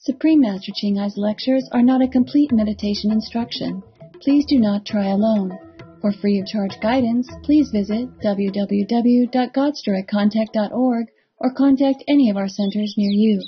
Supreme Master Ching Ai's lectures are not a complete meditation instruction. Please do not try alone. For free of charge guidance, please visit www.godsdirectcontact.org or contact any of our centers near you.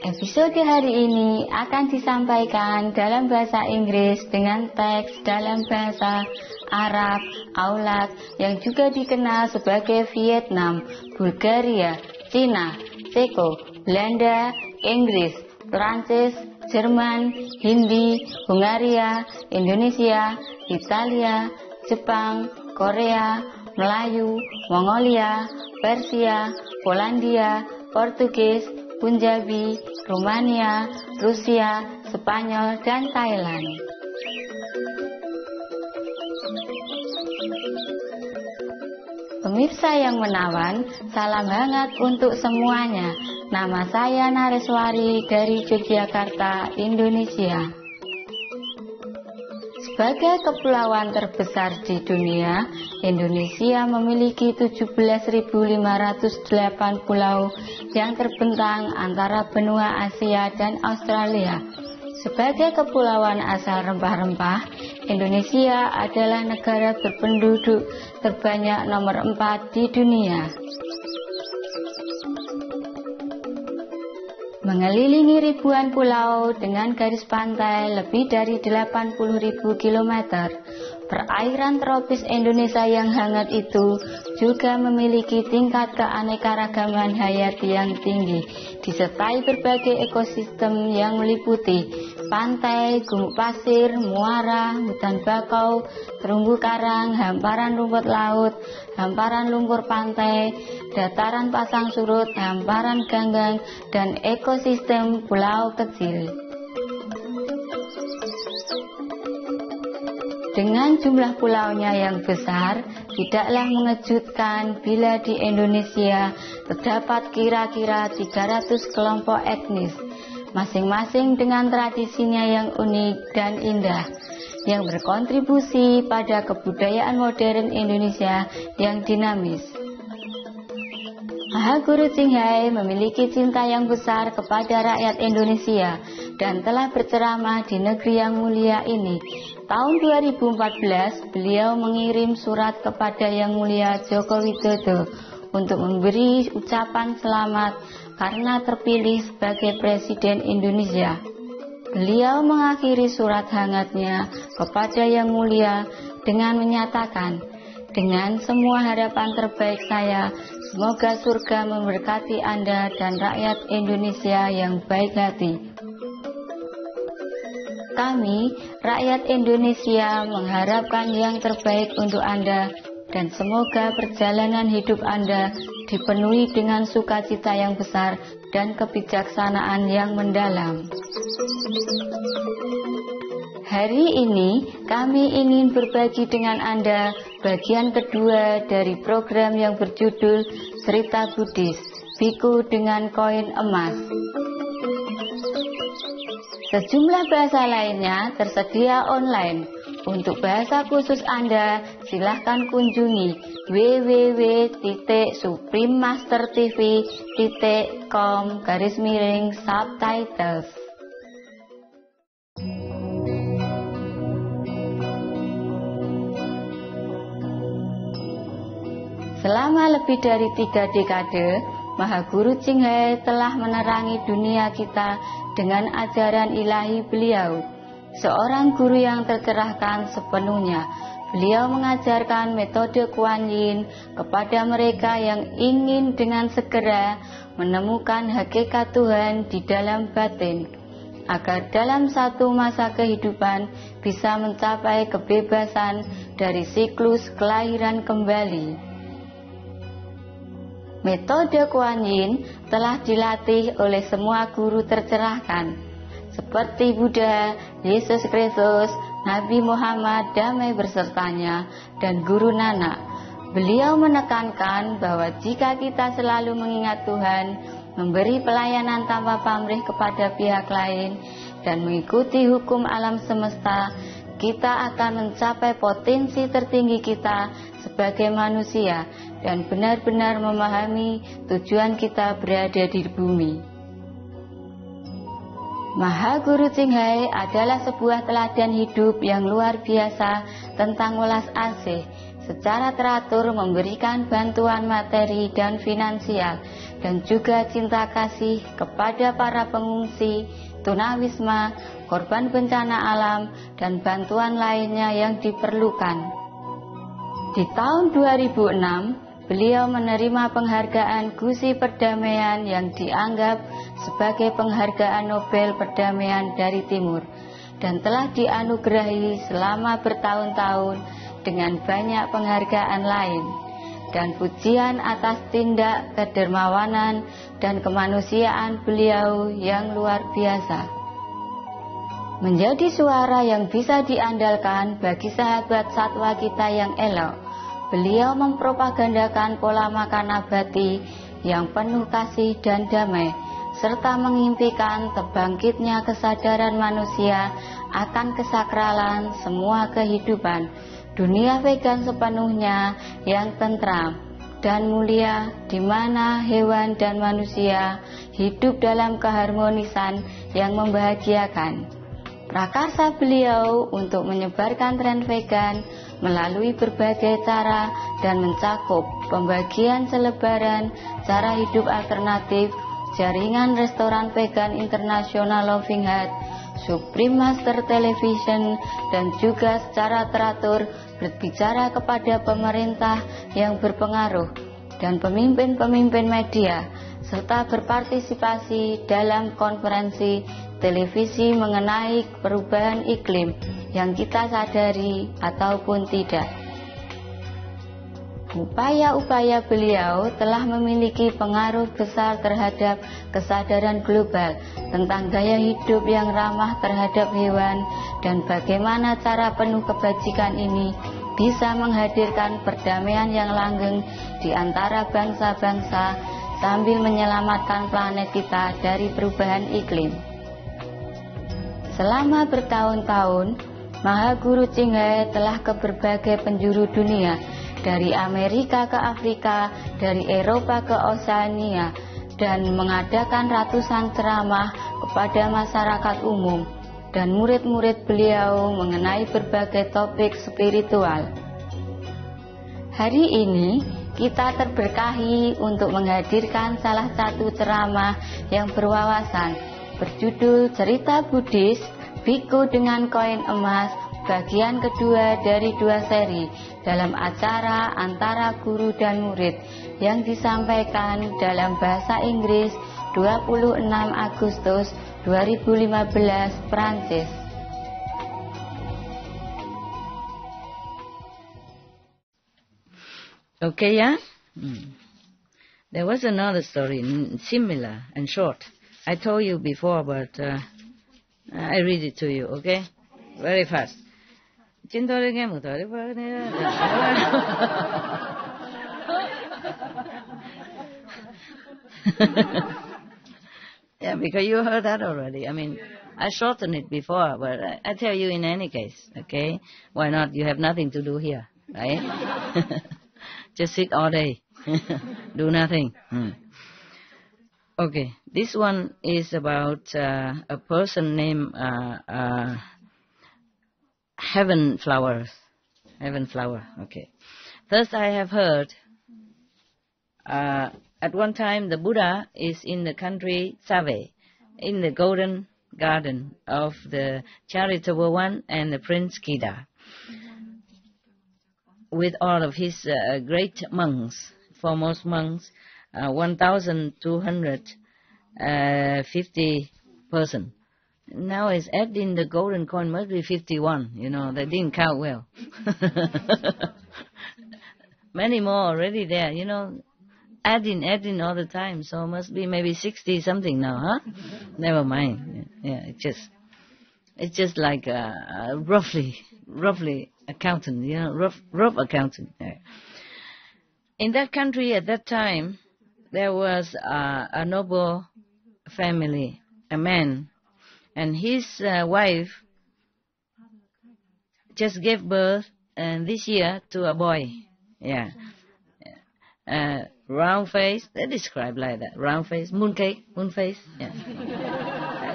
Episode hari ini akan disampaikan dalam bahasa Inggris dengan teks dalam bahasa Arab, Aulat yang juga dikenal sebagai Vietnam, Bulgaria, Cina, Ceko, Belanda, Inggris, Prancis, Jerman, Hindi, Hungaria, Indonesia, Italia, Jepang, Korea, Melayu, Mongolia, Persia, Polandia, Portugis, Punjabi, Rumania, Rusia, Spanyol, dan Thailand. Pemirsa yang menawan, salam hangat untuk semuanya. Nama saya Nareswari dari Yogyakarta, Indonesia. Sebagai kepulauan terbesar di dunia, Indonesia memiliki 17.508 pulau yang terbentang antara benua Asia dan Australia. Sebagai kepulauan asal rempah-rempah, Indonesia adalah negara berpenduduk terbanyak nomor 4 di dunia. Mengelilingi ribuan pulau dengan garis pantai lebih dari 80.000 km, perairan tropis Indonesia yang hangat itu juga memiliki tingkat keanekaragaman hayati yang tinggi, disertai berbagai ekosistem yang meliputi pantai, gumuk pasir, muara, hutan bakau, terumbu karang, hamparan rumput laut, hamparan lumpur pantai, dataran pasang surut, hamparan ganggang, dan ekosistem pulau kecil. Dengan jumlah pulaunya yang besar, tidaklah mengejutkan bila di Indonesia terdapat kira-kira 300 kelompok etnis, masing-masing dengan tradisinya yang unik dan indah, yang berkontribusi pada kebudayaan modern Indonesia yang dinamis. Maha Guru Ching Hai memiliki cinta yang besar kepada rakyat Indonesia dan telah berceramah di negeri yang mulia ini. Tahun 2014, beliau mengirim surat kepada Yang Mulia Joko Widodo untuk memberi ucapan selamat karena terpilih sebagai Presiden Indonesia. Beliau mengakhiri surat hangatnya kepada Yang Mulia dengan menyatakan, dengan semua harapan terbaik saya, semoga surga memberkati Anda dan rakyat Indonesia yang baik hati. Kami, rakyat Indonesia, mengharapkan yang terbaik untuk Anda dan semoga perjalanan hidup Anda dipenuhi dengan sukacita yang besar dan kebijaksanaan yang mendalam. Hari ini kami ingin berbagi dengan Anda bagian kedua dari program yang berjudul Cerita Buddhist, Biku dengan Koin Emas. Sejumlah bahasa lainnya tersedia online. Untuk bahasa khusus Anda, silahkan kunjungi www.suprememastertv.com/subtitles. Selama lebih dari 3 dekade, Maha Guru Ching Hai telah menerangi dunia kita dengan ajaran ilahi beliau. Seorang guru yang tercerahkan sepenuhnya, beliau mengajarkan metode Kuan Yin kepada mereka yang ingin dengan segera menemukan hakikat Tuhan di dalam batin, agar dalam satu masa kehidupan bisa mencapai kebebasan dari siklus kelahiran kembali. Metode Kuan Yin telah dilatih oleh semua guru tercerahkan, seperti Buddha, Yesus Kristus, Nabi Muhammad damai bersertanya, dan Guru Nanak. Beliau menekankan bahwa jika kita selalu mengingat Tuhan, memberi pelayanan tanpa pamrih kepada pihak lain, dan mengikuti hukum alam semesta, kita akan mencapai potensi tertinggi kita sebagai manusia dan benar-benar memahami tujuan kita berada di bumi. Mahaguru Ching adalah sebuah teladan hidup yang luar biasa tentang welas asih, secara teratur memberikan bantuan materi dan finansial, dan juga cinta kasih kepada para pengungsi, tunawisma, korban bencana alam, dan bantuan lainnya yang diperlukan. Di tahun 2006, beliau menerima penghargaan Gusi Perdamaian yang dianggap sebagai penghargaan Nobel Perdamaian dari Timur, dan telah dianugerahi selama bertahun-tahun dengan banyak penghargaan lain, dan pujian atas tindak kedermawanan dan kemanusiaan beliau yang luar biasa. Menjadi suara yang bisa diandalkan bagi sahabat satwa kita yang elok, beliau mempropagandakan pola makan nabati yang penuh kasih dan damai, serta mengimpikan terbangkitnya kesadaran manusia akan kesakralan semua kehidupan, dunia vegan sepenuhnya yang tentram dan mulia, di mana hewan dan manusia hidup dalam keharmonisan yang membahagiakan. Prakarsa beliau untuk menyebarkan tren vegan melalui berbagai cara dan mencakup pembagian selebaran cara hidup alternatif, jaringan restoran vegan internasional Loving Heart, Supreme Master Television, dan juga secara teratur berbicara kepada pemerintah yang berpengaruh dan pemimpin-pemimpin media, serta berpartisipasi dalam konferensi televisi mengenai perubahan iklim yang kita sadari ataupun tidak. Upaya-upaya beliau telah memiliki pengaruh besar terhadap kesadaran global tentang gaya hidup yang ramah terhadap hewan, dan bagaimana cara penuh kebajikan ini bisa menghadirkan perdamaian yang langgeng di antara bangsa-bangsa sambil menyelamatkan planet kita dari perubahan iklim. Selama bertahun-tahun, Mahaguru Ching telah ke berbagai penjuru dunia, dari Amerika ke Afrika, dari Eropa ke Oseania, dan mengadakan ratusan ceramah kepada masyarakat umum dan murid-murid beliau mengenai berbagai topik spiritual. Hari ini kita terberkahi untuk menghadirkan salah satu ceramah yang berwawasan berjudul Cerita Buddhist Biku dengan Koin Emas, bagian kedua dari 2 seri dalam acara antara guru dan murid yang disampaikan dalam bahasa Inggris 26 Agustus 2015 Prancis. Okay, yeah? There was another story, similar and short. I told you before, but I read it to you, okay? Very fast. Yeah, because you heard that already. I mean, I shortened it before, but I tell you in any case, okay? Why not? You have nothing to do here, right? Just sit all day, do nothing. Okay, this one is about a person named Heaven Flower. Okay. First, I have heard at one time the Buddha is in the country Save, in the golden garden of the charitable one and the Prince Kida, with all of his great monks, foremost monks, 1,250 person. Now it's adding the golden coin, must be 51. You know, they didn't count well. Many more already there, you know, adding all the time. So must be maybe 60 something now, huh? Never mind. Yeah, it's just like roughly accountant, you know, rough accountant. Yeah. In that country at that time, there was a noble family, a man, and his wife just gave birth this year to a boy. Yeah. Round face, they describe like that. Round face, moon face. Yeah.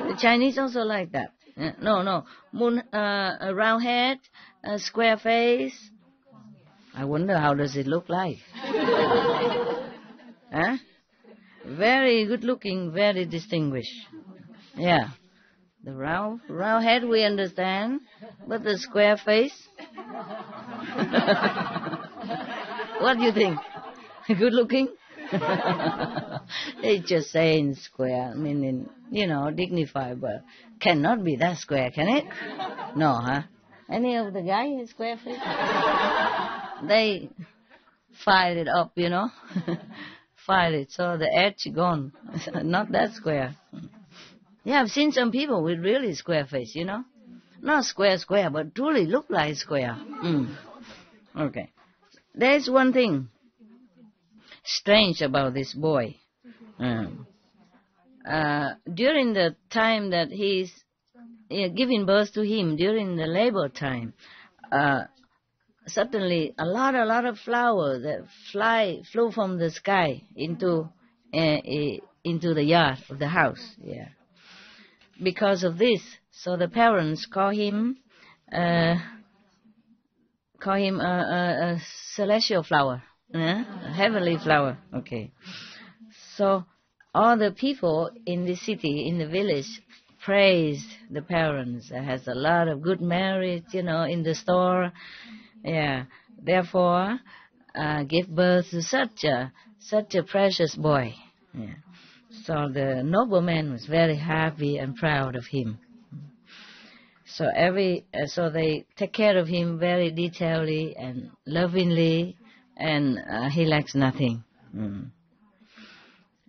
The Chinese also like that. No. Moon, a round head, a square face. I wonder how does it look like. Huh? Very good looking, very distinguished. Yeah. The round head we understand, but the square face. What do you think? Good looking? They just saying square, meaning, dignified, but cannot be that square, can it? No, huh? Any of the guys square face? They filed it up, Filed it, so the edge gone. Not that square. Yeah, I've seen some people with really square face, Not square, but truly look like square. Okay. There's one thing strange about this boy. During the time that he's giving birth to him, during the labor time, suddenly a lot of flowers that flew from the sky into the yard of the house. Yeah. Because of this, so the parents call him a celestial flower, a heavenly flower. Okay. So all the people in the city, in the village, praise the parents. That has a lot of good merit, in the store. Yeah. Therefore, give birth to such a precious boy. Yeah. So the nobleman was very happy and proud of him. So they take care of him very detailedly and lovingly, and he lacks nothing.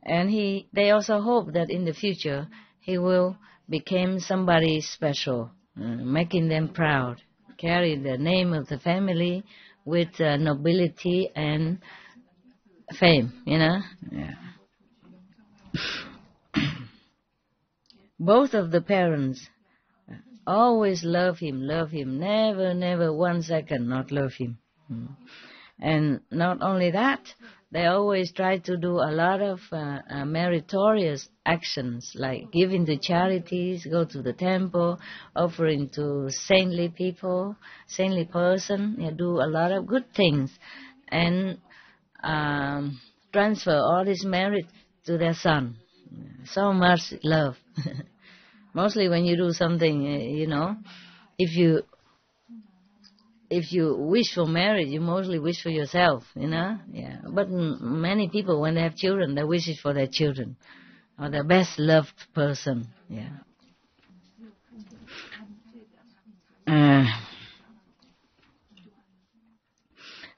And they also hope that in the future he will become somebody special, making them proud, carry the name of the family with nobility and fame, Yeah. Both of the parents always love him, never 1 second not love him. And not only that, they always try to do a lot of meritorious actions, like giving to charities, go to the temple, offering to saintly people, saintly person, do a lot of good things, and transfer all this merit to their son. So much love. Mostly when you do something, if you wish for marriage, you mostly wish for yourself, Yeah. But many people, when they have children, they wish it for their children or their best loved person. Yeah.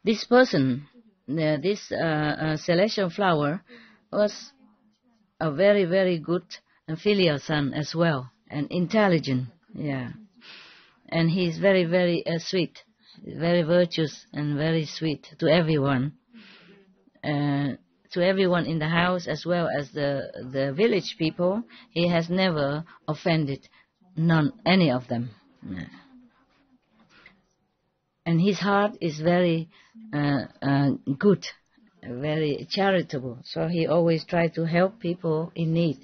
This person, this celestial flower, was a very, very good and filial son as well, and intelligent. Yeah. And he's very, very sweet. Very virtuous and very sweet to everyone in the house as well as the village people. He has never offended any of them. And his heart is very good, very charitable, so he always tries to help people in need.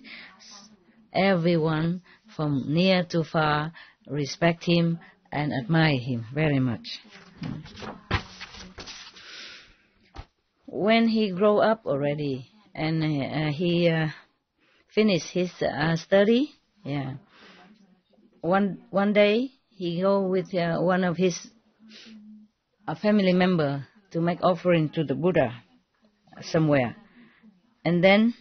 Everyone from near to far respect him and admire him very much. When he grew up already and he finished his study, one day he go with one of his family member to make offering to the Buddha somewhere, and then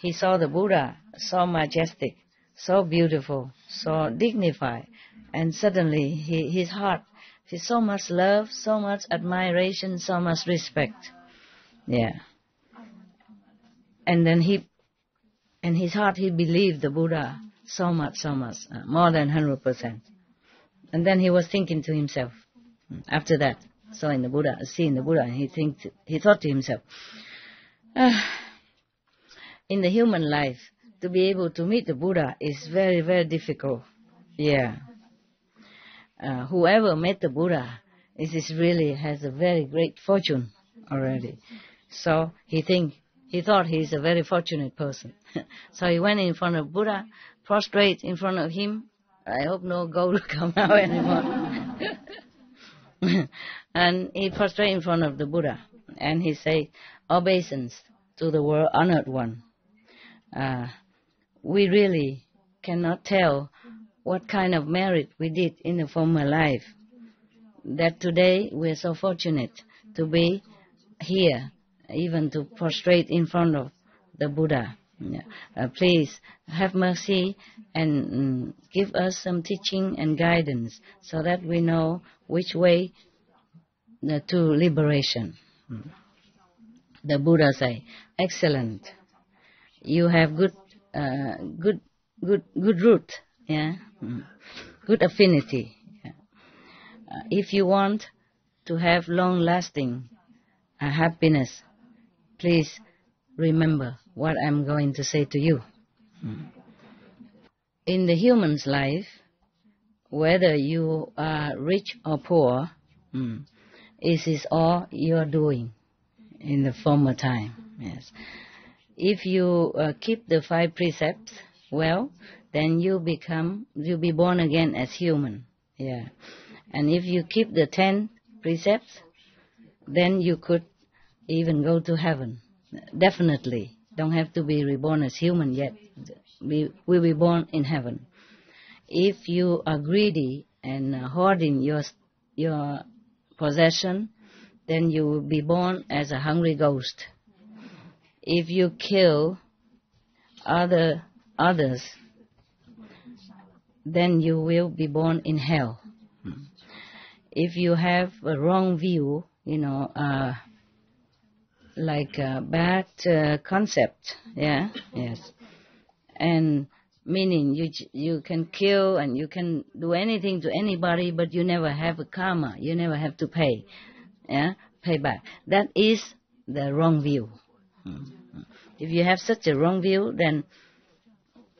he saw the Buddha so majestic, so beautiful, so dignified. And suddenly, his heart, there's so much love, so much admiration, so much respect. Yeah. And then in his heart, he believed the Buddha so much, more than 100%. And then he was thinking to himself, after that, seeing the Buddha, and he thought to himself, in the human life, to be able to meet the Buddha is very, very difficult. Yeah. whoever met the Buddha is really has a very great fortune already. So he thought he's a very fortunate person. So he went in front of Buddha, prostrate in front of him. I hope no gold will come out anymore. And he prostrate in front of the Buddha, and he said, obeisance to the world honored one. We really cannot tell what kind of merit we did in the former life, that today we are so fortunate to be here, even to prostrate in front of the Buddha. Please have mercy and give us some teaching and guidance so that we know which way to liberation. The Buddha say, excellent. You have good root, yeah, good affinity. Yeah. If you want to have long-lasting happiness, please remember what I'm going to say to you. In the human's life, whether you are rich or poor, it is all you're doing in the former time. Yes. If you keep the 5 precepts well, then you be born again as human. Yeah. And if you keep the 10 precepts, then you could even go to heaven. Definitely. Don't have to be reborn as human yet. We will be born in heaven. If you are greedy and hoarding your possession, then you will be born as a hungry ghost. If you kill others, then you will be born in hell. If you have a wrong view, like a bad concept, yeah, yes, and meaning you can kill and you can do anything to anybody, but you never have a karma, you never have to pay back. That is the wrong view. If you have such a wrong view, then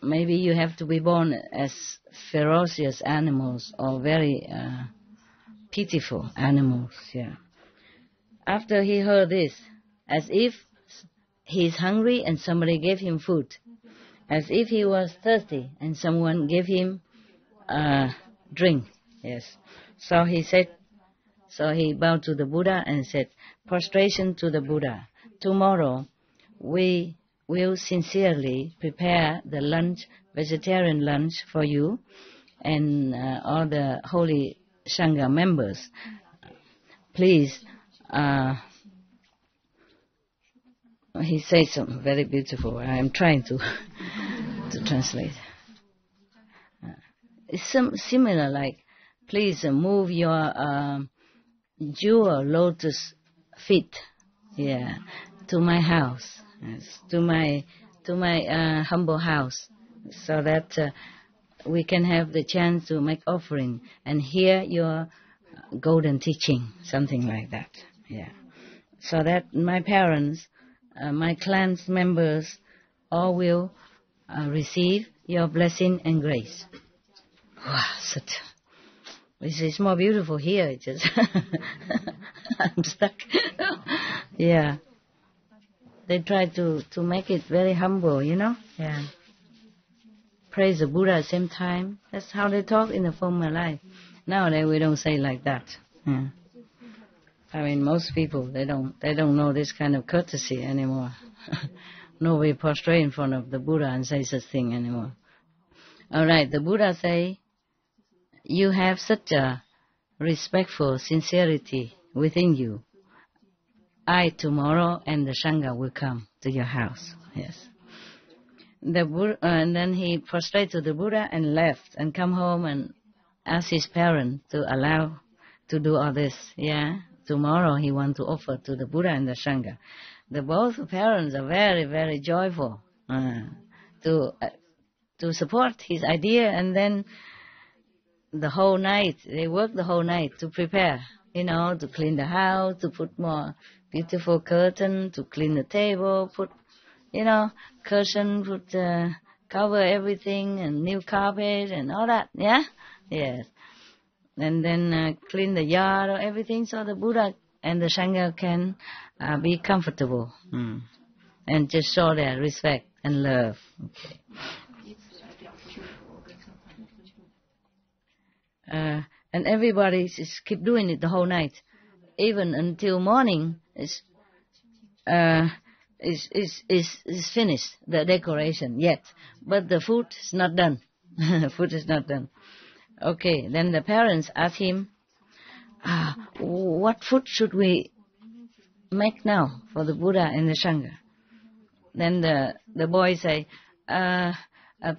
maybe you have to be born as ferocious animals or very pitiful animals. Yeah. After he heard this, as if he's hungry and somebody gave him food, as if he was thirsty and someone gave him drink. Yes. So he bowed to the Buddha and said, prostration to the Buddha. Tomorrow we will sincerely prepare the lunch, vegetarian lunch for you and all the holy Sangha members. Please, he says something very beautiful. I am trying to translate. It's similar like, please move your jewel lotus feet, yeah, to my house, yes, to my humble house, so that we can have the chance to make offering and hear your golden teaching, something like that. Yeah, so that my parents, my clan's members, all will receive your blessing and grace. Wow, this is more beautiful here. It's just I'm stuck. Yeah, they try to make it very humble, Yeah. Praise the Buddha at the same time. That's how they talk in the former life. Nowadays we don't say like that. Yeah. I mean, most people they don't know this kind of courtesy anymore. Nobody prostrate in front of the Buddha and say such thing anymore. All right, the Buddha say, you have such a respectful sincerity within you. I tomorrow and the Sangha will come to your house. Yes. The Buddha, and then he prostrated to the Buddha and left and come home and asked his parents to allow to do all this. Yeah. Tomorrow he want to offer to the Buddha and the Sangha. The both parents are very, very joyful to support his idea, and then the whole night, they work the whole night to prepare, to clean the house, to put more beautiful curtain, to clean the table, put, cushion, put, cover everything, and new carpet, and all that, yeah? Yes. and then clean the yard or everything, so the Buddha and the Sangha can be comfortable and just show their respect and love. Okay. And everybody just keep doing it the whole night, even until morning. Is finished the decoration yet, but the food is not done. Food is not done. Okay, then the parents ask him, what food should we make now for the Buddha and the Sangha? Then the boy say,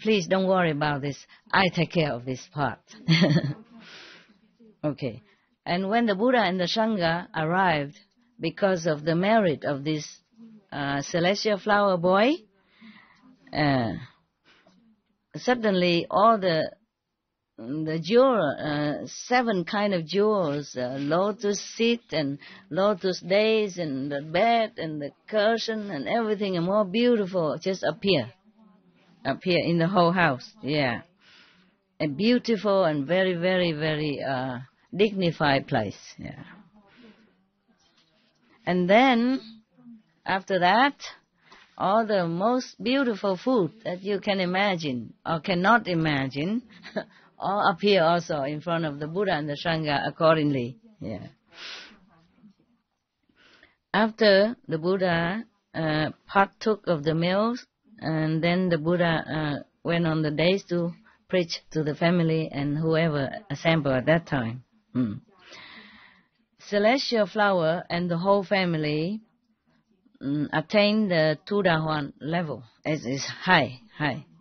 please don't worry about this. I take care of this part. Okay. And when the Buddha and the Sangha arrived, because of the merit of this celestial flower boy, suddenly all the jewel, 7 kind of jewels, lotus seed and lotus days and the bed and the cushion and everything and more beautiful just appear in the whole house. Yeah. A beautiful and very, very, very dignified place. Yeah. And then, after that, all the most beautiful food that you can imagine or cannot imagine all appear also in front of the Buddha and the Sangha accordingly. Yeah. After the Buddha partook of the meals, and then the Buddha went on the days to preach to the family and whoever assembled at that time. Celestial flower and the whole family attained the Tudahuan level. It is high,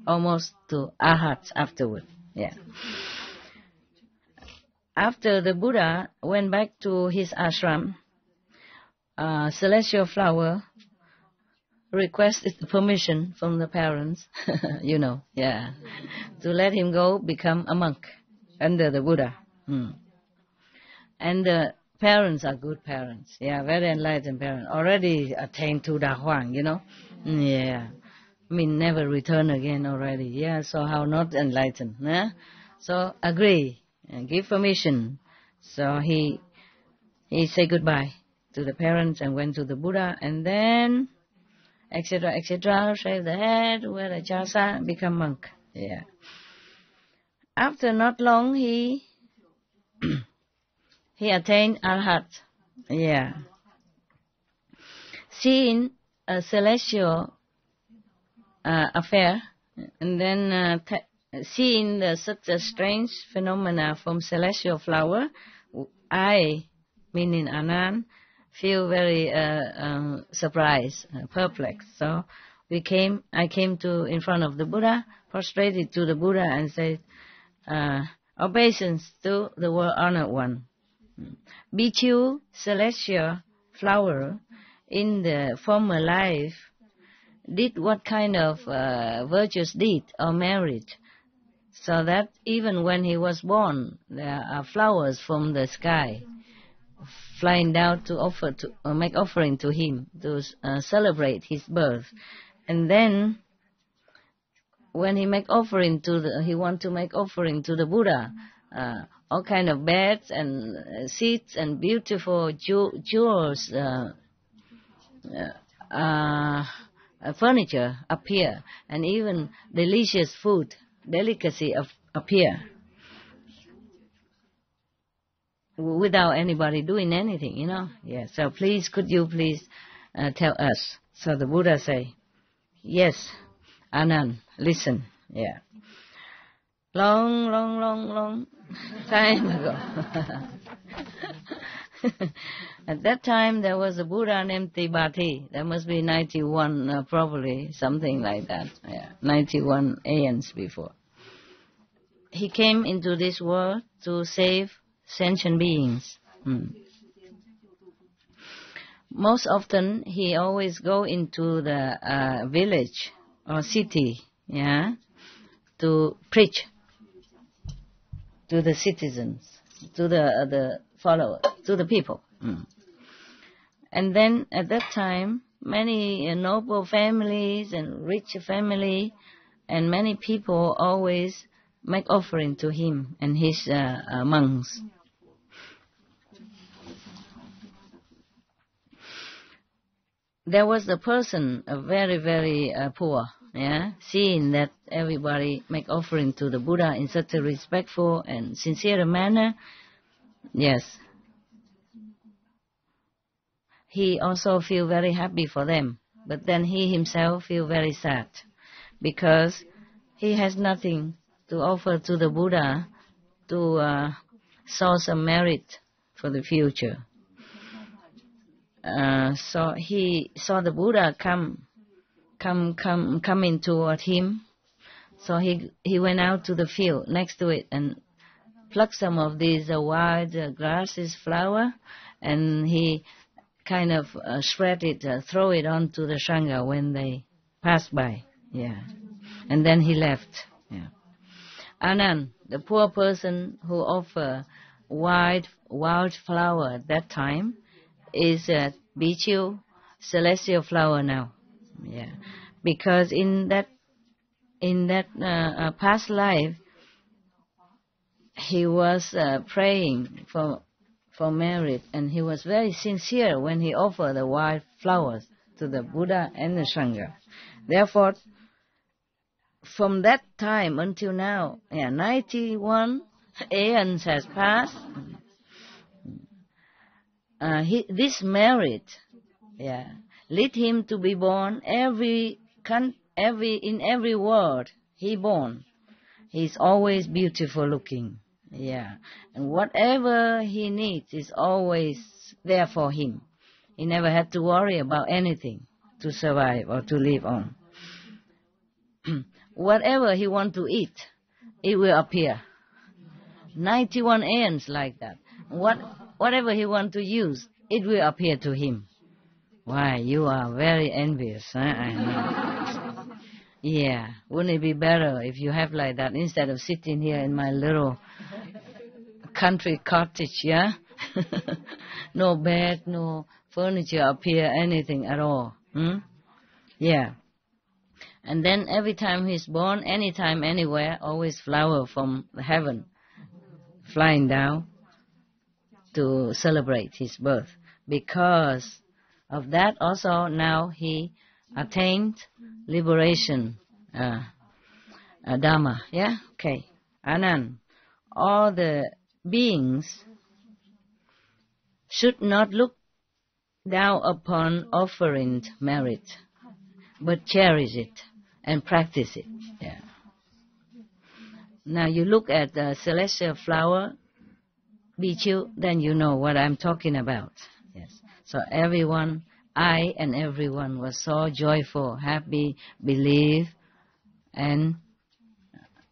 almost to Arhat afterward. Yeah. After the Buddha went back to his ashram, celestial flower requested permission from the parents, to let him go become a monk under the Buddha. And the parents are good parents, very enlightened parents, already attained to Dahuang, never return again already, so how not enlightened, So agree and give permission. So he said goodbye to the parents and went to the Buddha, and then etc., shave the head, wear the jasa, become monk. After not long, he attained Arhat. Seeing a celestial affair, and then seeing such a strange phenomena from celestial flower, I, meaning Anand, feel very surprised, perplexed. So I came in front of the Buddha, prostrated to the Buddha, and said, obeisance to the world honored one. Bhikkhu, celestial flower, in the former life, did what kind of virtuous deed or merit, so that even when he was born, there are flowers from the sky flying down to offer to make offering to him to celebrate his birth. And then when he want to make offering to the Buddha, all kind of beds and seats and beautiful jewels, furniture appear, and even delicious food, delicacy appear, without anybody doing anything, So could you please tell us? So the Buddha say, yes, Anand, listen. Long time ago. At that time, there was a Buddha named Tibati. There must be 91, probably, something like that. 91 aeons before. He came into this world to save sentient beings. Most often, he always go into the village or city, to preach to the citizens, to the followers, to the people. And then at that time, many noble families and rich family and many people always make offering to him and his monks. There was a person, very, very poor, seeing that everybody make offering to the Buddha in such a respectful and sincere manner. Yes. He also feel very happy for them, but then he himself feel very sad because he has nothing to offer to the Buddha to source a merit for the future. So he saw the Buddha coming toward him. So he went out to the field next to it and plucked some of these wild grasses, flower, and he kind of spread it, throw it onto the Sangha when they passed by. Yeah, and then he left. Yeah. Anand, the poor person who offered wild flower at that time, is Bichu, celestial flower now. Yeah, because in that past life, he was praying for merit, and he was very sincere when he offered the wild flowers to the Buddha and the Sangha. Therefore, from that time until now, 91 aeons has passed. This merit, lead him to be born in every world he born. He's always beautiful looking, and whatever he needs is always there for him. He never had to worry about anything to survive or to live on. Whatever he want to eat, it will appear. 91 aeons like that. Whatever he want to use, it will appear to him. Why, you are very envious, huh? I know. Yeah, wouldn't it be better if you have like that instead of sitting here in my little country cottage, No bed, no furniture up here, anything at all. Yeah. And then every time he's born, anytime, anywhere, always flower from heaven flying down to celebrate his birth. Because of that also now he attained liberation, Dharma. Yeah? Okay. Anand, all the beings should not look down upon offering merit, but cherish it and practice it. Yeah. Now you look at the celestial flower, Bichu, then you know what I'm talking about. Yes. So everyone, I and everyone was so joyful, happy, believe, and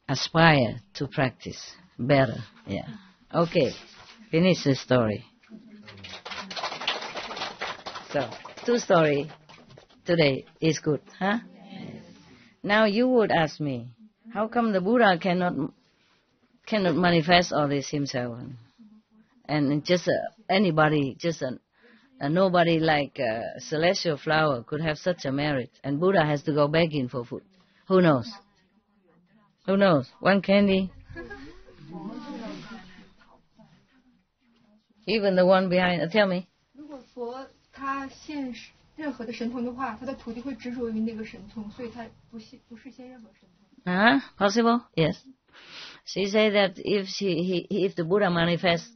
aspire to practice better. Yeah. Okay. Finish the story. So, 2 stories today is good, huh? Yes. Now you would ask me, how come the Buddha cannot manifest all this himself? And just anybody, just a nobody like a celestial flower could have such a merit, and Buddha has to go begging for food. Who knows? Who knows? One candy? Even the one behind. Tell me. 如果佛他现任何的神通的话，他的徒弟会执着于那个神通，所以他不是现任何神通。Possible? Yes. She said that if the Buddha manifests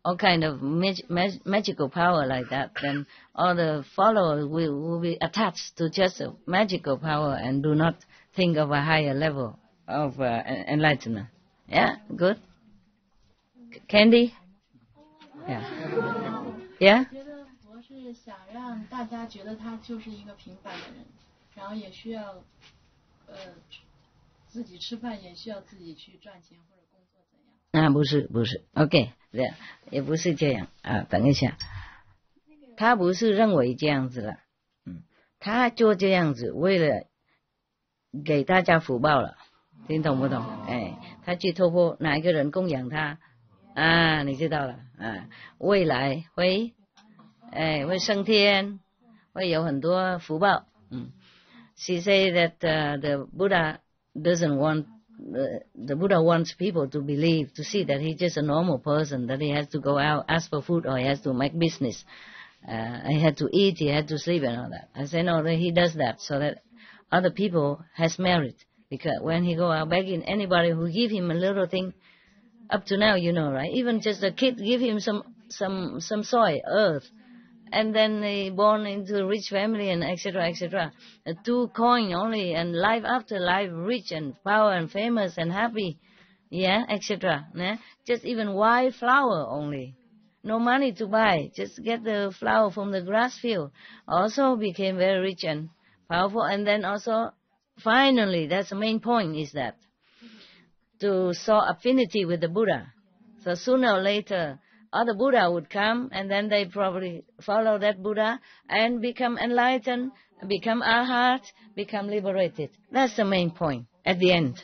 all kind of magical power like that, then all the followers will be attached to just a magical power and do not think of a higher level of enlightenment. Yeah, good. Candy? Yeah. Yeah? 觉得佛是想让大家觉得他就是一个平凡的人，然后也需要自己吃饭，也需要自己去赚钱或者工作怎样。不是 OK， 也不是这样啊。等一下，他不是认为这样子了，他做这样子为了给大家福报了，听懂不懂？他去透过哪一个人供养他你知道了未来会升天，会有很多福报。She say that the Buddha doesn't want the Buddha wants people to believe, to see that he's just a normal person, that he has to go out, ask for food, or he has to make business. He had to eat, he had to sleep and all that. I say, no, that he does that so that other people has merit. Because when he go out begging, anybody who give him a little thing, up to now, you know, right? Even just a kid give him some soil, earth, and then they born into a rich family and etc. etc. 2 coin only, and life after life, rich and power and famous and happy, yeah, etc. Yeah? Just even wild flower only, no money to buy, just get the flower from the grass field. Also became very rich and powerful, and then also finally, that's the main point, is that to show affinity with the Buddha. So sooner or later, other Buddha would come, and then they probably follow that Buddha and become enlightened, become arhat, become liberated. That's the main point at the end.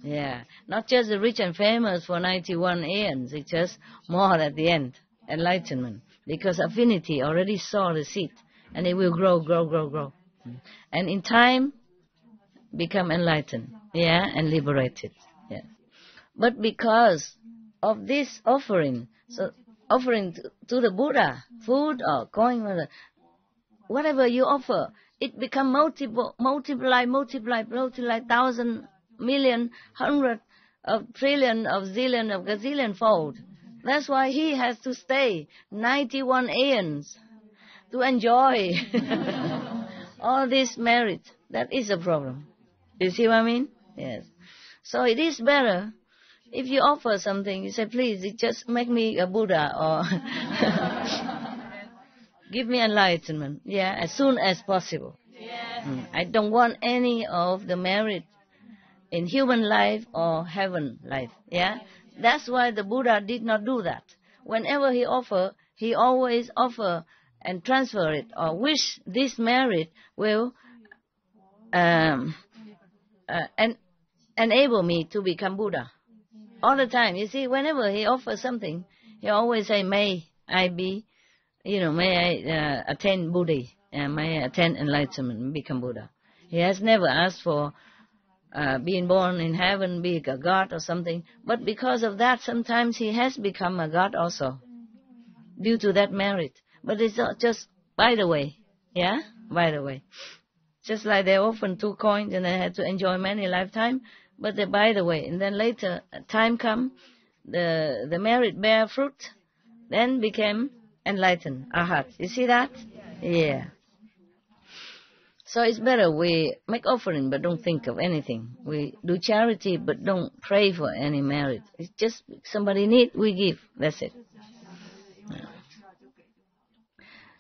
Yeah, not just the rich and famous for 91 aeons, it's just more at the end, enlightenment. Because affinity already saw the seed, and it will grow, grow, grow, grow. And in time, become enlightened, yeah, and liberated. Yeah. But because of this offering, so offering to the Buddha, food or coin, whatever you offer, it become multiply, 1,000, million, 100, of trillion, of zillion, of gazillion fold. That's why he has to stay 91 aeons to enjoy all this merit. That is a problem. You see what I mean? Yes. So it is better if you offer something, you say, please, just make me a Buddha, or give me enlightenment, yeah, as soon as possible. I don't want any of the merit in human life or heaven life, yeah. That's why the Buddha did not do that. Whenever he offer, he always offer and transfer it, or wish this merit will enable me to become Buddha. All the time, you see, whenever he offers something, he always say, may I be, may I attain Buddha, may I attain enlightenment and become Buddha. He has never asked for being born in heaven, be a god or something, but because of that, sometimes he has become a god also, due to that merit. But it's not just by the way, yeah, by the way. Just like they often 2 coins and they had to enjoy many lifetime, but they by the way, and then later time come, the merit bear fruit, then became enlightened, arhat. You see that? Yeah. So it's better we make offering but don't think of anything. We do charity but don't pray for any merit. It's just somebody need, we give. That's it. Yeah.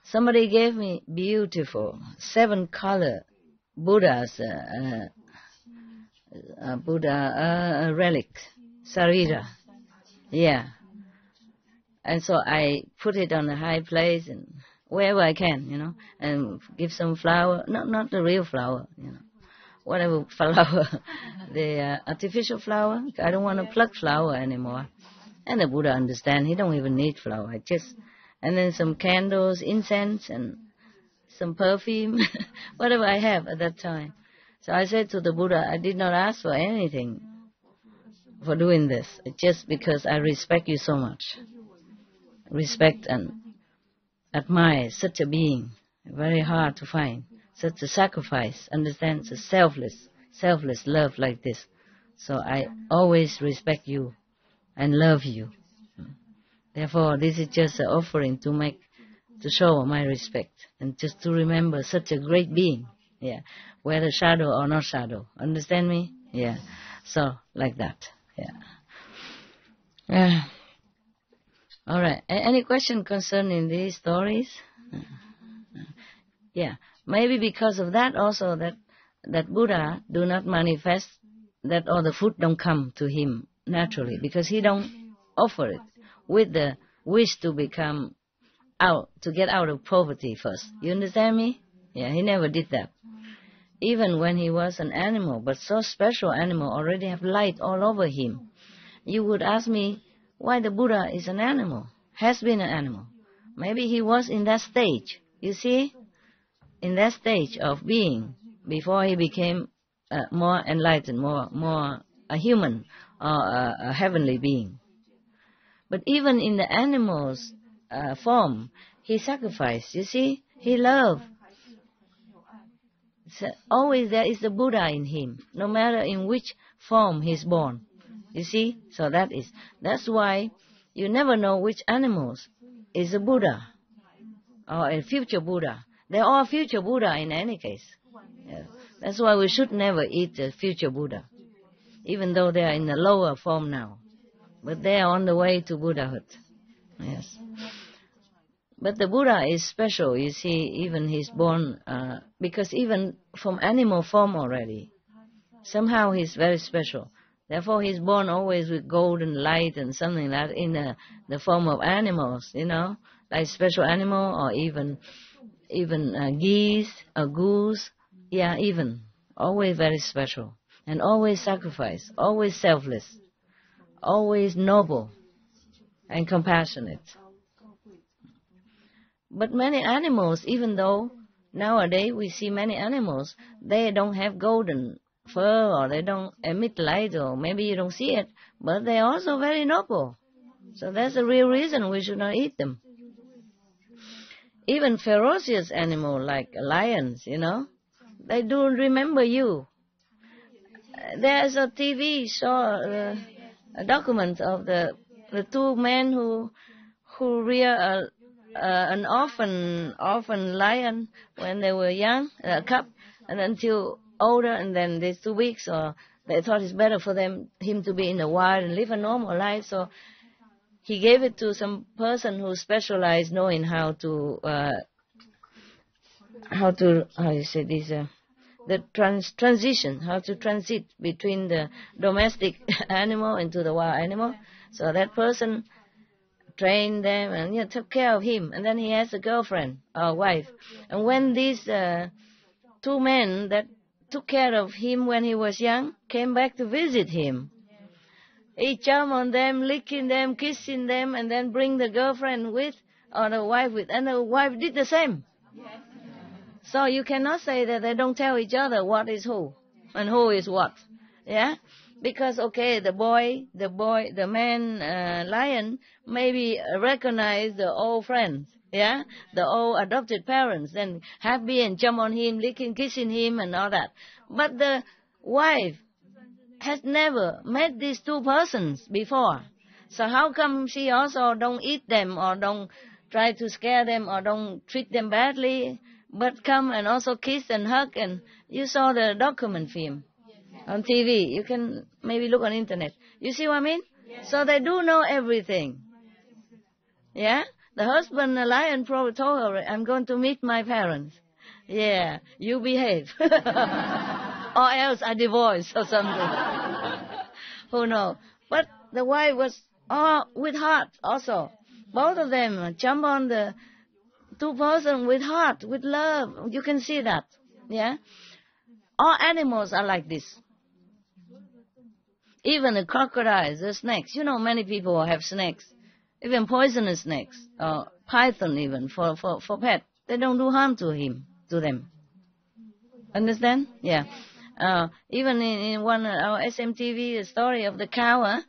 Somebody gave me beautiful 7-color Buddha's Buddha relic, sarira. Yeah. And so I put it on a high place and wherever I can, and give some flower, not the real flower, whatever flower, the artificial flower. I don't want to pluck flower anymore. And the Buddha understand, he don't even need flower. And then some candles, incense, and some perfume, whatever I have at that time. So I said to the Buddha, I did not ask for anything for doing this. It's just because I respect you so much. Respect and admire such a being. Very hard to find. Such a sacrifice. Understand? It's a selfless love like this. So I always respect you and love you. Therefore, this is just an offering to show my respect and just to remember such a great being. Yeah, whether shadow or not shadow. Understand me? Yeah. So, like that. Yeah. All right. Any question concerning these stories? Yeah. Maybe because of that also that Buddha do not manifest, that all the food don't come to him naturally, because he don't offer it with the wish to become to get out of poverty first. You understand me? Yeah, he never did that. Even when he was an animal, but so special animal, already have light all over him. You would ask me why the Buddha is an animal, has been an animal. Maybe he was in that stage, you see, in that stage of being, before he became more enlightened, more a human or a heavenly being. But even in the animal's form, he sacrificed. You see, he loved. So always there is the Buddha in him, no matter in which form he's born. You see, so that's why you never know which animals is a Buddha or a future Buddha. They're all future Buddha in any case. Yeah. That's why we should never eat the future Buddha, even though they are in the lower form now. But they are on the way to Buddhahood. Yes. But the Buddha is special, you see, even he's born, because even from animal form already, somehow he's very special. Therefore he's born always with golden light and something like that in the form of animals, you know, like special animal or even geese or goose. Yeah, even. Always very special. And always sacrifice, always selfless, always noble and compassionate. But many animals, even though nowadays we see many animals, they don't have golden fur or they don't emit light or maybe you don't see it, but they're also very noble. So that's the real reason we should not eat them. Even ferocious animals like lions, you know, they do remember you. There's a TV show, a document of the two men who rear an orphan lion when they were young, a cub, and until older, and then these 2 weeks, or they thought it's better for him to be in the wild and live a normal life. So he gave it to some person who specialized knowing how you say this, the transition, how to transit between the domestic animal into the wild animal. So that person trained them and took care of him. And then he has a girlfriend or wife. And when these two men that took care of him when he was young came back to visit him, he jumped on them, licking them, kissing them, and then bring the girlfriend with, or the wife with, and the wife did the same. So you cannot say that they don't tell each other what is who and who is what. Yeah? Because, okay, the man lion maybe recognize the old friends, yeah, the old adopted parents, and happy and jump on him, licking, kissing him and all that. But the wife has never met these two persons before. So how come she also don't eat them or don't try to scare them or don't treat them badly, but come and also kiss and hug? And you saw the document film on TV. You can maybe look on internet. You see what I mean? Yes. So they do know everything. Yeah? The husband, the lion, probably told her, I'm going to meet my parents. Yeah, you behave. Or else I divorce or something. Who knows? But the wife was with heart also. Both of them jump on the two person with heart, with love. You can see that. Yeah? All animals are like this. Even the crocodiles, the snakes. You know, many people have snakes. Even poisonous snakes, or python even, for pet. They don't do harm to them. Understand? Yeah. Even in one our SMTV, the story of the cow,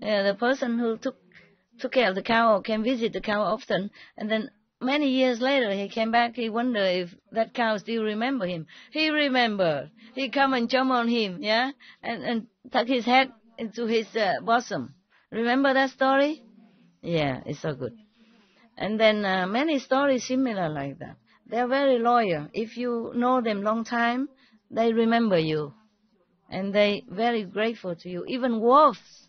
the person who took care of the cow can visit the cow often, and then many years later he came back, he wondered if that cow still remember him. He remembered. He come and jump on him, yeah, and tuck his head into his bosom. Remember that story? Yeah, it's so good. And then many stories similar like that. They're very loyal. If you know them long time, they remember you. And they very grateful to you. Even wolves,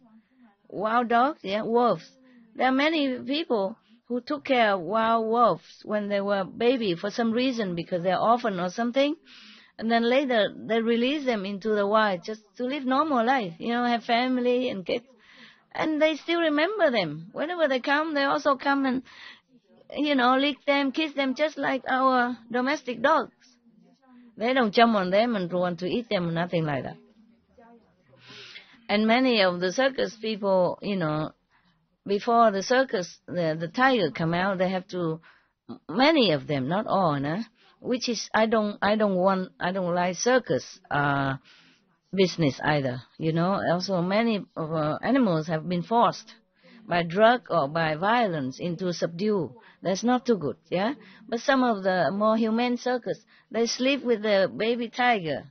wild dogs, yeah, wolves. There are many people who took care of wild wolves when they were baby for some reason, because they're orphan or something. And then later they release them into the wild just to live normal life, have family and kids. And they still remember them. Whenever they come, they also come and, lick them, kiss them, just like our domestic dogs. They don't jump on them and want to eat them, nothing like that. And many of the circus people, before the circus, the tiger come out, they have to, many of them, not all, which is, I don't like circus, business either. Also many animals have been forced by drug or by violence into subdue. That's not too good, yeah? But some of the more humane circus, they sleep with the baby tiger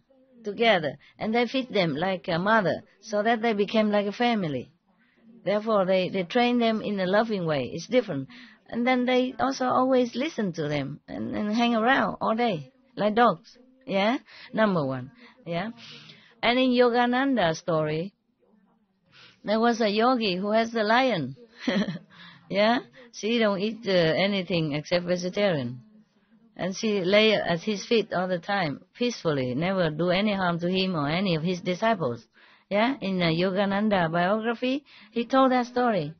together, and they feed them like a mother, so that they became like a family. Therefore, they train them in a loving way. It's different. And then they also always listen to them and hang around all day, like dogs, yeah? Number one, yeah? And in Yogananda's story, there was a yogi who has the lion. Yeah? She don't eat anything except vegetarian. And she lay at his feet all the time, peacefully, never do any harm to him or any of his disciples. Yeah? In Yogananda biography, he told that story.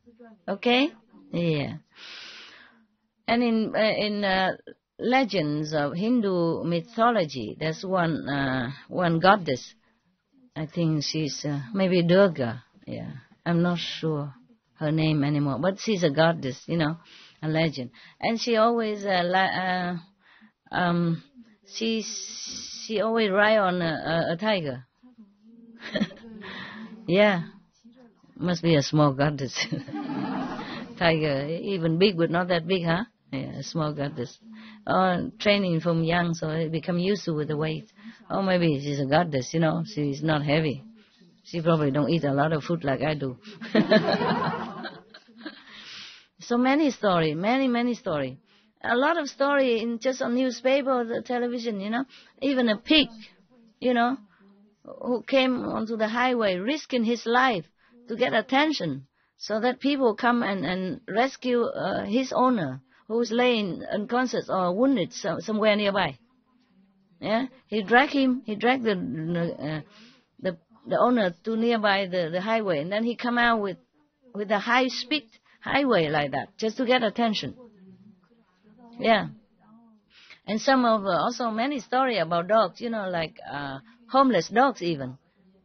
Okay? Yeah. And in legends of Hindu mythology, there's one goddess. I think she's maybe Durga. Yeah, I'm not sure her name anymore, but she's a goddess, a legend. And she always she always ride on a tiger. Yeah, must be a small goddess. Tiger, even big, but not that big, huh? Yeah, a small goddess. Training from young, so they become used to with the weight. Or maybe she's a goddess, she's not heavy. She probably don't eat a lot of food like I do. So many story, many story. A lot of story in just on newspaper or the television, Even a pig, who came onto the highway risking his life to get attention so that people come and rescue his owner who's laying unconscious or wounded somewhere nearby. Yeah, he dragged the owner to nearby the highway, and then he come out with a high speed highway like that just to get attention. Yeah, and some of also many story about dogs, like homeless dogs even,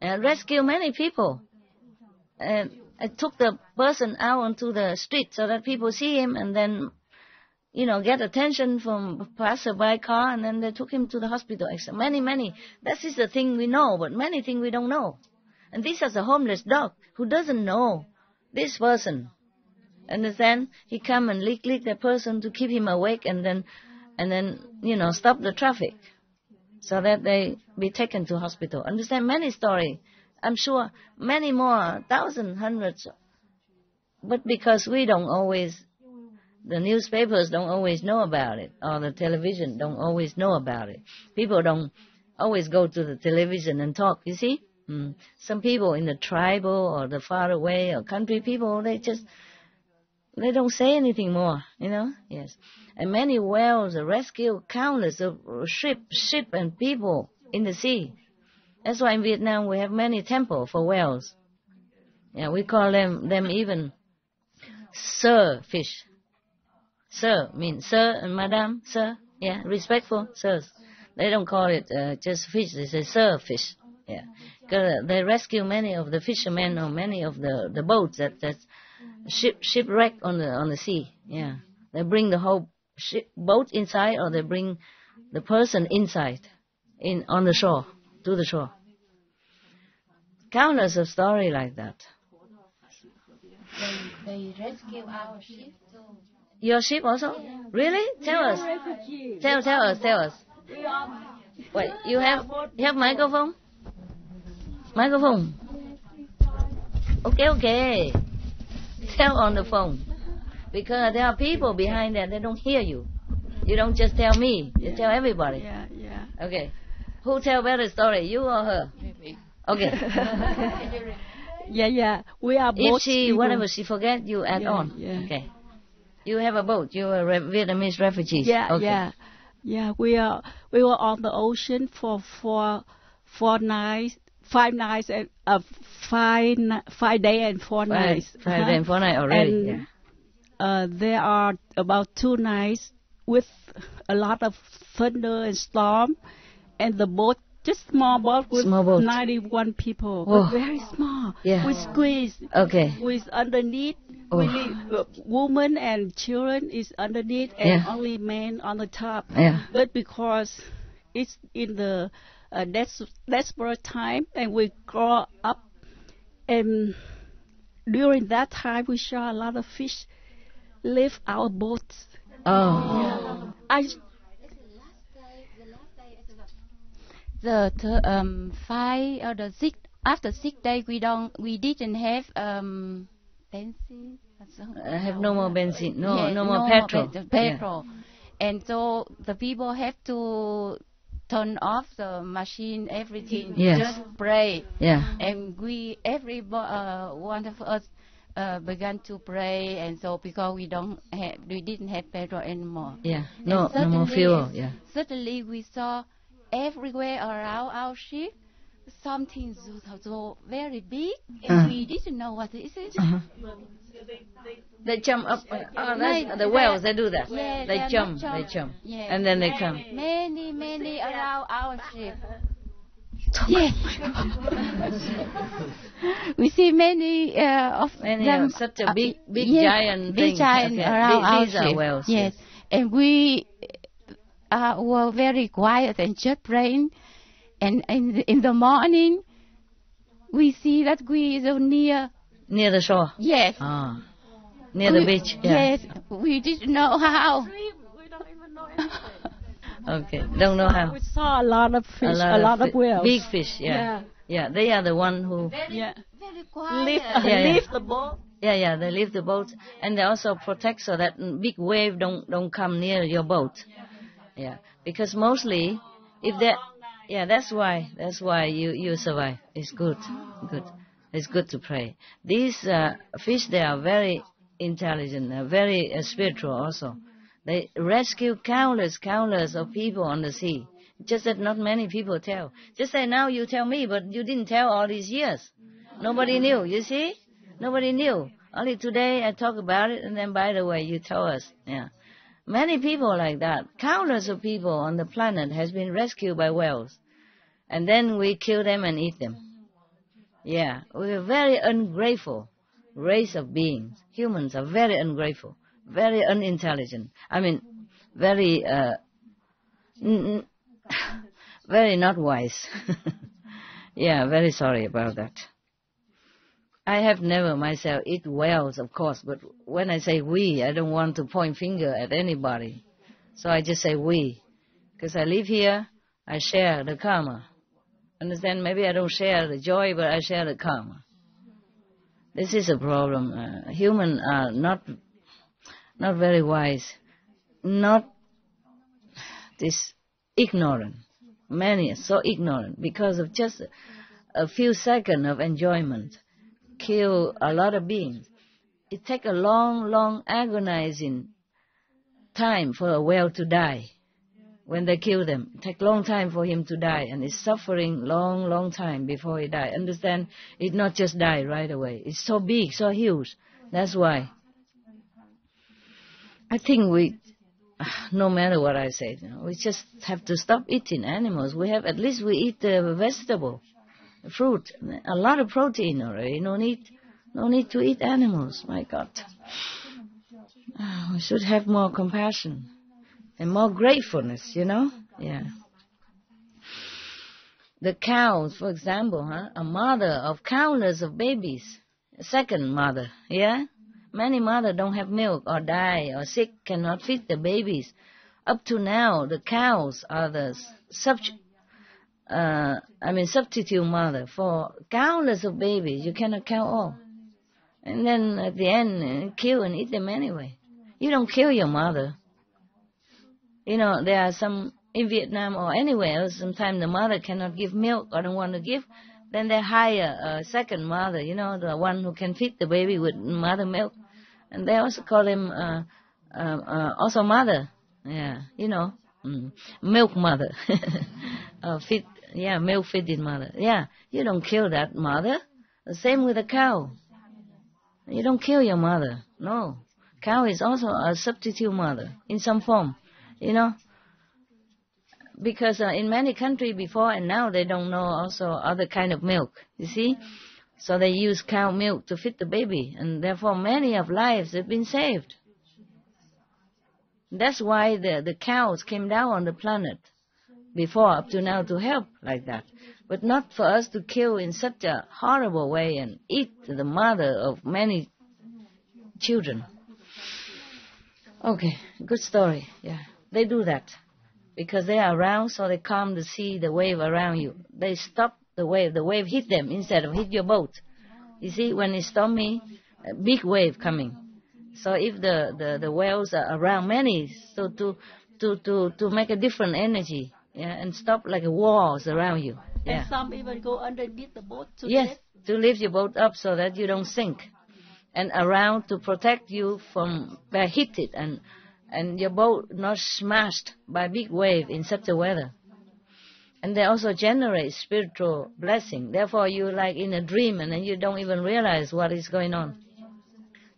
rescue many people. I took the person out onto the street so that people see him and then, get attention from passerby car, and then they took him to the hospital. Many. That is the thing we know, but many things we don't know. And this is a homeless dog who doesn't know this person. Understand? He come and lick the person to keep him awake, and then stop the traffic so that they be taken to hospital. Understand? Many story. I'm sure many more, thousands, hundreds. But because we don't always, the newspapers don't always know about it, or the television don't always know about it. People don't always go to the television and talk, you see? Some people in the tribal or the far away or country people, they don't say anything more, Yes. And many whales rescue countless of ship and people in the sea. That's why in Vietnam we have many temples for whales. Yeah, we call them even sir fish. Sir means sir and madam, sir. Yeah, respectful sirs. They don't call it just fish. They say sir fish. Yeah, because they rescue many of the fishermen or many of the boats that shipwreck on the sea. Yeah, they bring the whole boat inside, or they bring the person inside on the shore, to the shore. Countless of story like that. They rescue our ship too. Your ship also? Yeah. Really? Tell us. Tell us. Wait, you have microphone? Microphone. Okay. Tell on the phone. Because there are people behind there, they don't hear you. You don't just tell me, you tell everybody. Yeah. Okay. Who tell better story, you or her? Maybe. Okay. Yeah. We are both. If whatever she forget, you add on. Yeah. Okay. You have a boat. You are Vietnamese refugees. Yeah. Okay. Yeah. We were on the ocean for 5 nights and 5 days and 4 nights. 5 days and 4 nights already. And, there are about 2 nights with a lot of thunder and storm, and the boat, just small boat with 91 people, but very small. Yeah. We squeeze. Okay. With underneath, women and children is underneath, and only men on the top. Yeah. But because it's in the desperate time, and we grow up. And during that time, we saw a lot of fish leave our boats. Oh. I The 5 or the 6 after 6 days we didn't have benzene. Have no more benzene, no Yes, more petrol. Petrol. And so the people have to turn off the machine, everything, Yes. just pray. Yeah. And one of us began to pray, and so because we didn't have petrol anymore. Yeah. No more fuel. Yeah. Suddenly we saw everywhere around our ship something so very big, and we didn't know what is it. They jump up. That's the whales. They do that. Yes, They jump. Yes. And then they come. Many around our ship. Yes. We see many of them. Such a big yes, giant big thing. giant Okay. around our These are ship. whales. Yes. And we were very quiet and just praying. And in the morning, we see that we are Near the shore. Yes. Near the beach. Yeah. Yes. We didn't know how. we don't even know anything. Okay. Don't know how. We saw a lot of fish, a lot of whales. Big fish. Yeah. Yeah. They are the one who. Yeah. Very quiet. Leave the boat. Yeah. They leave the boat, and they also protect so that big wave don't come near your boat. Yeah. Because mostly, if that. Yeah, that's why you survive. It's good. It's good to pray. These fish, they are very intelligent, very spiritual also. They rescue countless of people on the sea. Just that not many people tell. Just say now you tell me, but you didn't tell all these years. Nobody knew, you see? Nobody knew. Only today I talk about it, and then by the way, you tell us. Yeah. Many people like that. Countless of people on the planet has been rescued by whales. And then we kill them and eat them. Yeah, we're a very ungrateful race of beings. Humans are very ungrateful, very unintelligent. I mean, very, very not wise. Yeah, very sorry about that. I have never myself eat whales, of course, but when I say we, I don't want to point finger at anybody. So I just say we. Because I live here, I share the karma. Understand? Maybe I don't share the joy, but I share the karma. This is a problem. Humans are not very wise, not this ignorant. Many are so ignorant because of just a few seconds of enjoyment. Kill a lot of beings. It takes a long agonizing time for a whale to die. When they kill them, it takes a long time for him to die, and it's suffering long time before he dies. Understand? It not just die right away. It's so big, so huge. That's why. I think no matter what I say, we just have to stop eating animals. At least we eat the vegetable, fruit, a lot of protein already. No need to eat animals. My God, we should have more compassion and more gratefulness. Yeah. The cows, for example, a mother of countless of babies, a second mother. Yeah. Many mothers don't have milk or die or sick, cannot feed the babies. Up to now, the cows are the substitute mother for countless of babies. You cannot count all. And then at the end, kill and eat them anyway. You don't kill your mother. There are some in Vietnam or anywhere else, sometimes the mother cannot give milk or don't want to give. Then they hire a second mother, the one who can feed the baby with mother milk. And they also call him also mother. Yeah, milk mother. Milk feeding mother. Yeah, you don't kill that mother. The same with a cow. You don't kill your mother. No. Cow is also a substitute mother in some form, Because in many countries before and now they don't know also other kind of milk, you see. So they use cow milk to feed the baby, and therefore many of lives have been saved. That's why the cows came down on the planet before up to now to help like that. But not for us to kill in such a horrible way and eat the mother of many children. Okay, good story. Yeah, they do that because they are around, so they calm the sea, the wave around you. They stop the wave. The wave hit them instead of hit your boat. You see, when it's stormy, a big wave coming. So if the whales are around many, so to make a different energy, yeah, and stop like walls around you. Yeah. And some even go underneath the boat to lift. To lift your boat up so that you don't sink, and around to protect you from being hit and your boat not smashed by big wave in such a weather. And they also generate spiritual blessing. Therefore, you like in a dream and then you don't even realize what is going on.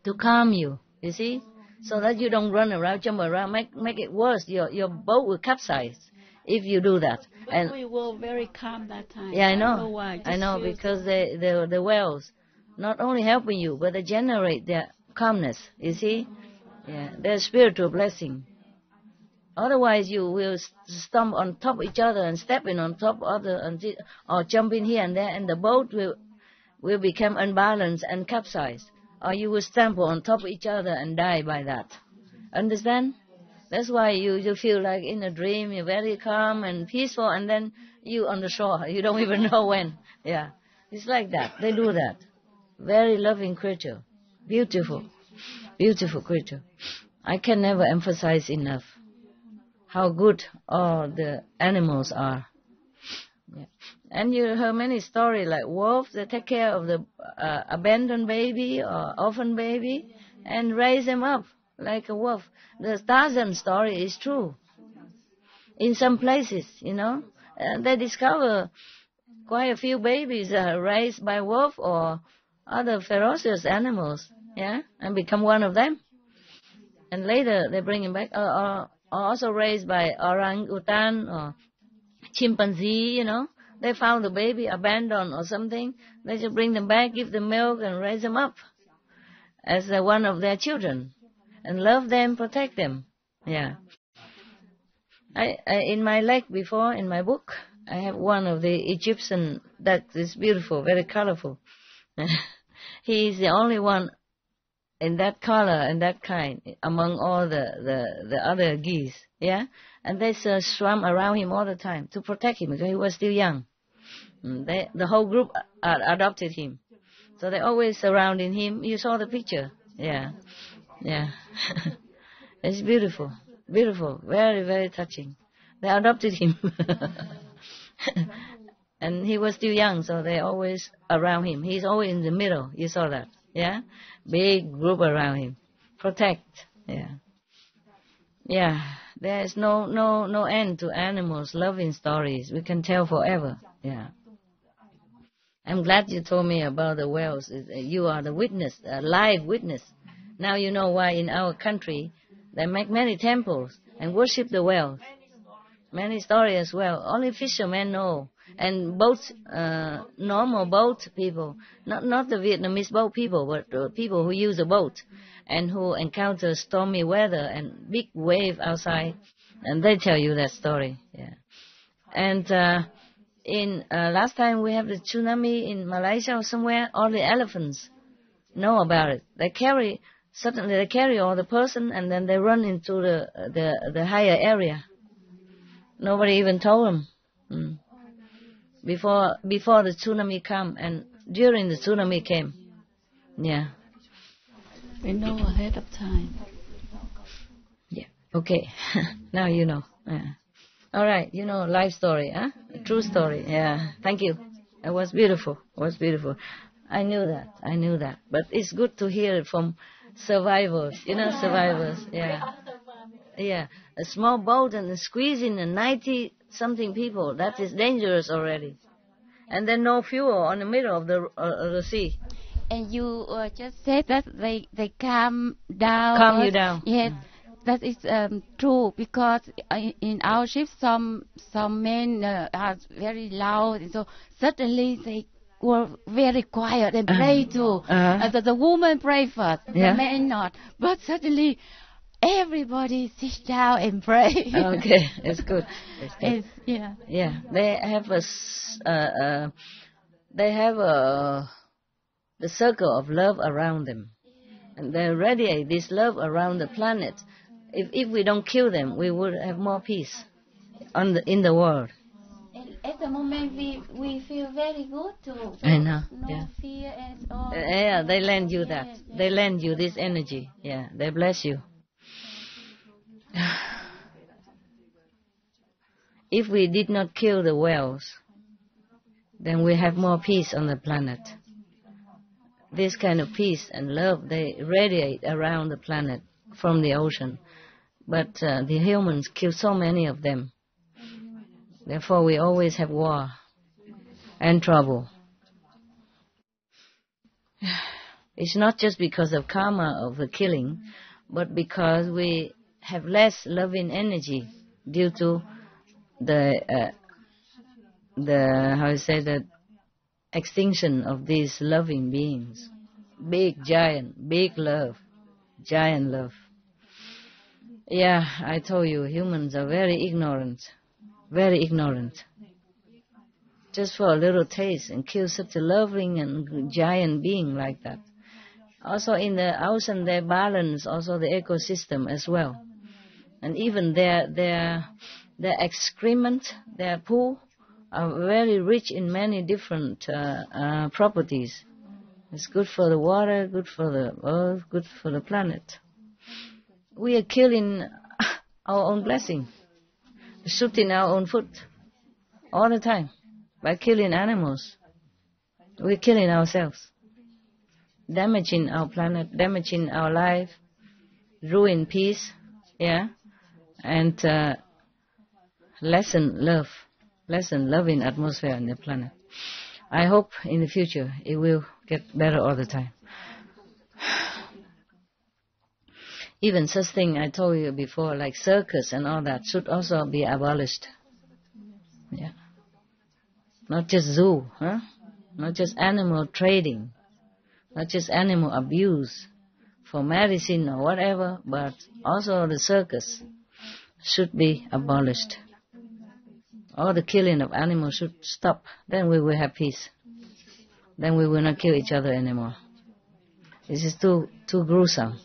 To calm you, you see, so that you don't run around, jump around, make it worse. Your boat will capsize if you do that. But and we were very calm that time. Yeah, I know. I don't know why. I know because the whales not only helping you, but they generate their calmness. You see, yeah, their spiritual blessing. Otherwise, you will stomp on top of each other and step in on top of other, or jump in here and there, and the boat will become unbalanced and capsize. Or you will stumble on top of each other and die by that. Understand? That's why you feel like in a dream, you're very calm and peaceful, and then you on the shore. You don't even know when. Yeah, it's like that. They do that. Very loving creature. Beautiful. Beautiful creature. I can never emphasize enough how good all the animals are. Yeah. And you heard many stories like wolves, they take care of the abandoned baby or orphan baby and raise them up like a wolf. The Tarzan story is true. In some places, they discover quite a few babies are raised by wolf or other ferocious animals, yeah, and become one of them. And later they bring him back, or also raised by orangutan or chimpanzee, They found the baby abandoned or something. They just bring them back, give them milk, and raise them up as one of their children, and love them, protect them. Yeah. I in my lake before, in my book, I have one of the Egyptian that is beautiful, very colorful. He is the only one in that color and that kind among all the other geese, yeah? And they swam around him all the time to protect him because he was still young. The whole group adopted him. So they always surrounding him. You saw the picture. Yeah. Yeah. It's beautiful. Beautiful. Very, very touching. They adopted him. And he was still young, so they always around him. He's always in the middle. You saw that. Yeah? Big group around him. Protect. Yeah. Yeah. There is no end to animals' loving stories. We can tell forever. Yeah. I'm glad you told me about the whales. You are the witness, a live witness. Now you know why in our country they make many temples and worship the whales. Many stories as well. Only fishermen know. And boats, normal boat people, not the Vietnamese boat people, but people who use a boat and who encounter stormy weather and big wave outside, and they tell you that story. Yeah. And in last time we have the tsunami in Malaysia or somewhere, all the elephants know about it. They carry all the person and then they run into the higher area. Nobody even told them. Before the tsunami come and during the tsunami came. Yeah. We know ahead of time. Yeah. Okay. Now you know. Yeah. All right. Life story, huh? A true story. Yeah. Thank you. It was beautiful. It was beautiful. I knew that. But it's good to hear it from survivors. Survivors. Yeah. Yeah. A small boat and squeezing 90-something people. That is dangerous already. And then no fuel on the middle of the sea. And you just said that they calm down. Calm you down. Yes, that is true because in our ship some men are very loud, and so suddenly they were very quiet and pray too. The woman pray first, the men not. But suddenly everybody sit down and pray. Okay, it's good. It's good. Yeah. Yeah, they have the circle of love around them, and they radiate this love around the planet. If we don't kill them, we would have more peace in the world. At the moment, we feel very good too. I know. No fear at all. Yeah, they lend you that. They lend you this energy. Yeah, they bless you. If we did not kill the whales, then we have more peace on the planet. This kind of peace and love, they radiate around the planet from the ocean. But the humans kill so many of them. Therefore, we always have war and trouble. It's not just because of karma of the killing, but because we have less loving energy due to the extinction of these loving beings. Big love. Yeah, I told you, humans are very ignorant. Just for a little taste and kill such a loving and giant being like that. Also in the ocean they balance also the ecosystem as well. And even their excrement, their poo, are very rich in many different properties. It's good for the water, good for the earth, good for the planet. We are killing our own blessing, shooting our own foot all the time by killing animals. We're killing ourselves, damaging our planet, damaging our life, ruin peace, yeah, and lessen loving atmosphere on the planet. I hope in the future it will get better all the time. Even such thing I told you before, like circus and all that, should also be abolished. Yeah. Not just zoo, huh? Not just animal trading, not just animal abuse for medicine or whatever, but also the circus should be abolished. All the killing of animals should stop. Then we will have peace. Then we will not kill each other anymore. This is too gruesome.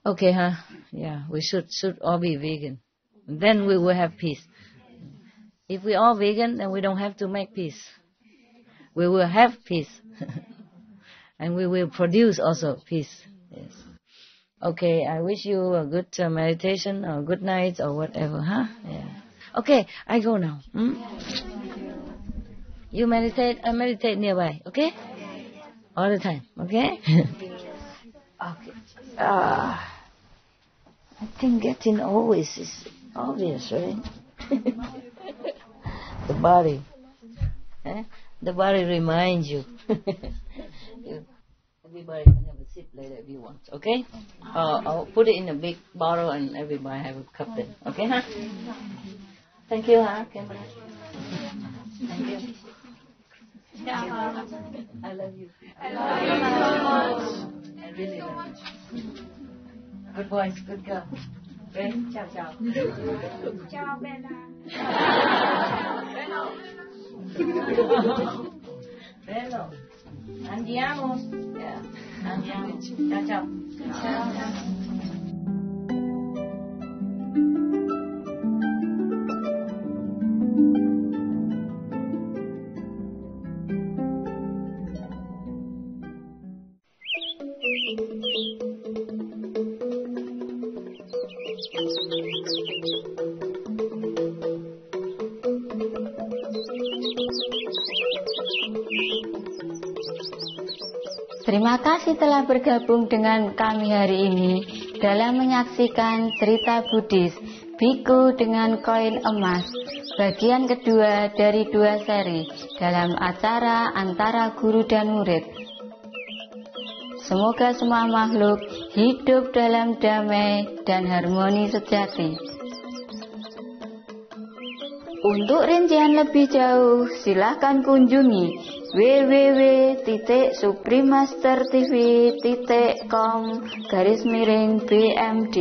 Okay, huh? Yeah, we should all be vegan. Then we will have peace. If we all vegan, then we don't have to make peace. We will have peace. And we will produce also peace. Yes. Okay, I wish you a good meditation or good night or whatever, huh? Yeah. Okay, I go now. You meditate, I meditate nearby, okay? All the time, okay? Okay. I think getting old is obvious, right? The body. The body reminds you. Everybody can have a sip later if you want, okay? I'll put it in a big bottle and everybody have a cup then, okay, huh? Thank you, huh? Thank you. I love you. I love you so much. I really love you. Good boys, good girl. Ben, ciao, ciao. Ciao, Bella. Bello. Andiamo. Yeah. Andiamo. Ciao, ciao. Ciao. Terima kasih telah bergabung dengan kami hari ini dalam menyaksikan cerita Buddhis Biku dengan koin emas, bagian kedua dari 2 seri dalam acara antara guru dan murid. Semoga semua makhluk hidup dalam damai dan harmoni sejati. Untuk rincian lebih jauh, silahkan kunjungi www.supremastertv.com/BMD.